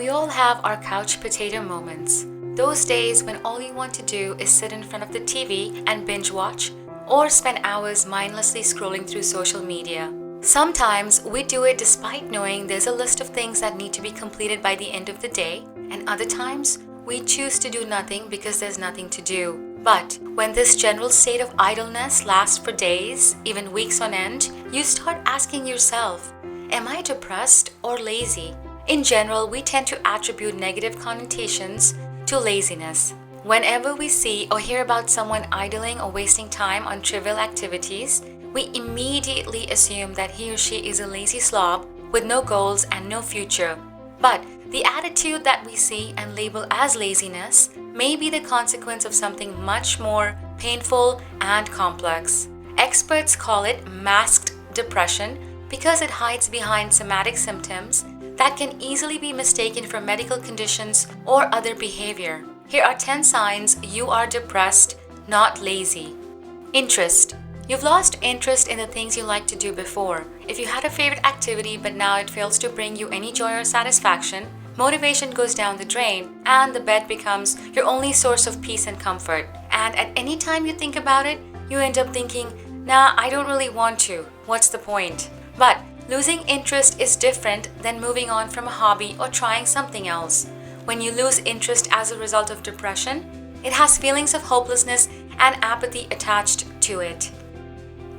We all have our couch potato moments. Those days when all you want to do is sit in front of the TV and binge watch, or spend hours mindlessly scrolling through social media. Sometimes we do it despite knowing there's a list of things that need to be completed by the end of the day, and other times we choose to do nothing because there's nothing to do. But when this general state of idleness lasts for days, even weeks on end, you start asking yourself, am I depressed or lazy? In general, we tend to attribute negative connotations to laziness. Whenever we see or hear about someone idling or wasting time on trivial activities, we immediately assume that he or she is a lazy slob with no goals and no future. But the attitude that we see and label as laziness may be the consequence of something much more painful and complex. Experts call it masked depression because it hides behind somatic symptoms that can easily be mistaken for medical conditions or other behavior. Here are 10 signs you are depressed, not lazy. Interest. You've lost interest in the things you liked to do before. If you had a favorite activity but now it fails to bring you any joy or satisfaction, motivation goes down the drain and the bed becomes your only source of peace and comfort. And at any time you think about it, you end up thinking, nah, I don't really want to. What's the point? But losing interest is different than moving on from a hobby or trying something else. When you lose interest as a result of depression, it has feelings of hopelessness and apathy attached to it.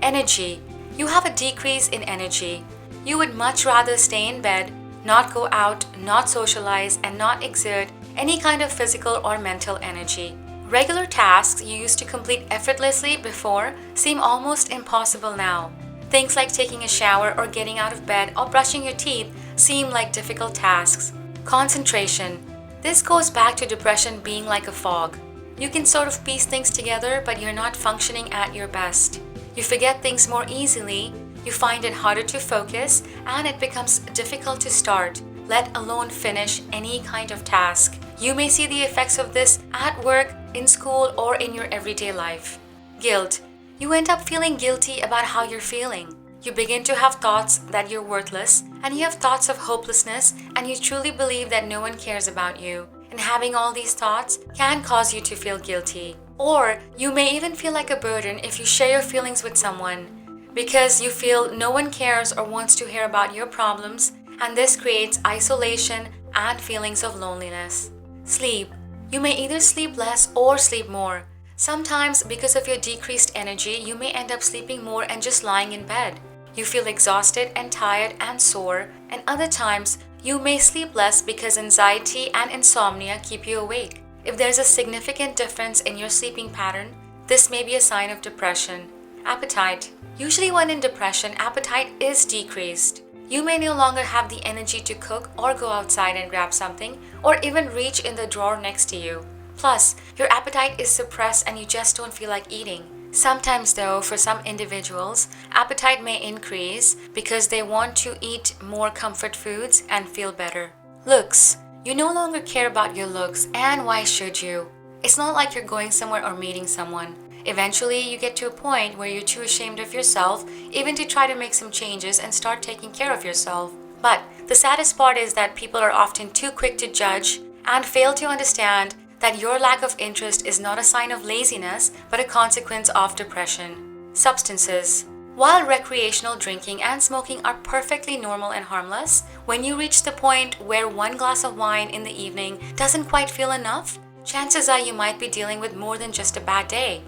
Energy. You have a decrease in energy. You would much rather stay in bed, not go out, not socialize, and not exert any kind of physical or mental energy. Regular tasks you used to complete effortlessly before seem almost impossible now. Things like taking a shower or getting out of bed or brushing your teeth seem like difficult tasks. Concentration. This goes back to depression being like a fog. You can sort of piece things together, but you're not functioning at your best. You forget things more easily, you find it harder to focus, and it becomes difficult to start, let alone finish any kind of task. You may see the effects of this at work, in school, or in your everyday life. Guilt. You end up feeling guilty about how you're feeling. You begin to have thoughts that you're worthless, and you have thoughts of hopelessness, and you truly believe that no one cares about you. And having all these thoughts can cause you to feel guilty. Or you may even feel like a burden if you share your feelings with someone, because you feel no one cares or wants to hear about your problems, and this creates isolation and feelings of loneliness. Sleep. You may either sleep less or sleep more. Sometimes, because of your decreased energy, you may end up sleeping more and just lying in bed. You feel exhausted and tired and sore, and other times, you may sleep less because anxiety and insomnia keep you awake. If there's a significant difference in your sleeping pattern, this may be a sign of depression. Appetite. Usually when in depression, appetite is decreased. You may no longer have the energy to cook or go outside and grab something, or even reach in the drawer next to you. Plus, your appetite is suppressed and you just don't feel like eating. Sometimes though, for some individuals, appetite may increase because they want to eat more comfort foods and feel better. Looks. You no longer care about your looks, and why should you? It's not like you're going somewhere or meeting someone. Eventually, you get to a point where you're too ashamed of yourself even to try to make some changes and start taking care of yourself. But the saddest part is that people are often too quick to judge and fail to understand that your lack of interest is not a sign of laziness, but a consequence of depression. Substances. While recreational drinking and smoking are perfectly normal and harmless, when you reach the point where one glass of wine in the evening doesn't quite feel enough, chances are you might be dealing with more than just a bad day.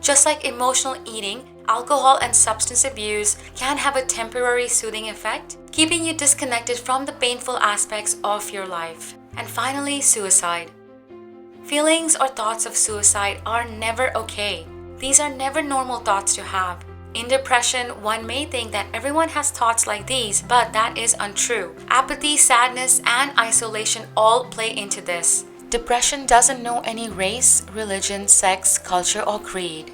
Just like emotional eating, alcohol and substance abuse can have a temporary soothing effect, keeping you disconnected from the painful aspects of your life. And finally, suicide. Feelings or thoughts of suicide are never okay. These are never normal thoughts to have. In depression, one may think that everyone has thoughts like these, but that is untrue. Apathy, sadness, and isolation all play into this. Depression doesn't know any race, religion, sex, culture, or creed.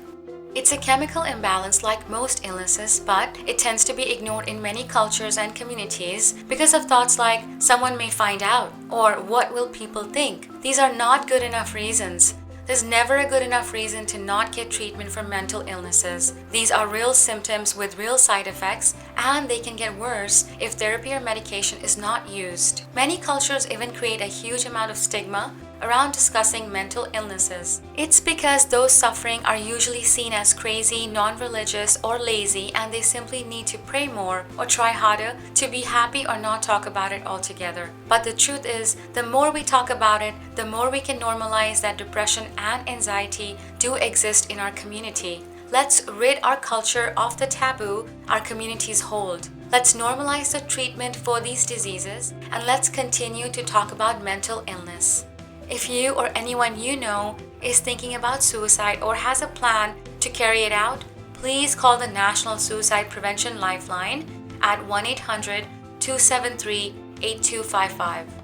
It's a chemical imbalance like most illnesses, but it tends to be ignored in many cultures and communities because of thoughts like someone may find out or what will people think. These are not good enough reasons. There's never a good enough reason to not get treatment for mental illnesses. These are real symptoms with real side effects, and they can get worse if therapy or medication is not used. Many cultures even create a huge amount of stigma around discussing mental illnesses. It's because those suffering are usually seen as crazy, non-religious, or lazy, and they simply need to pray more or try harder to be happy or not talk about it altogether. But the truth is, the more we talk about it, the more we can normalize that depression and anxiety do exist in our community. Let's rid our culture of the taboo our communities hold. Let's normalize the treatment for these diseases, and let's continue to talk about mental illness. If you or anyone you know is thinking about suicide or has a plan to carry it out, please call the National Suicide Prevention Lifeline at 1-800-273-8255.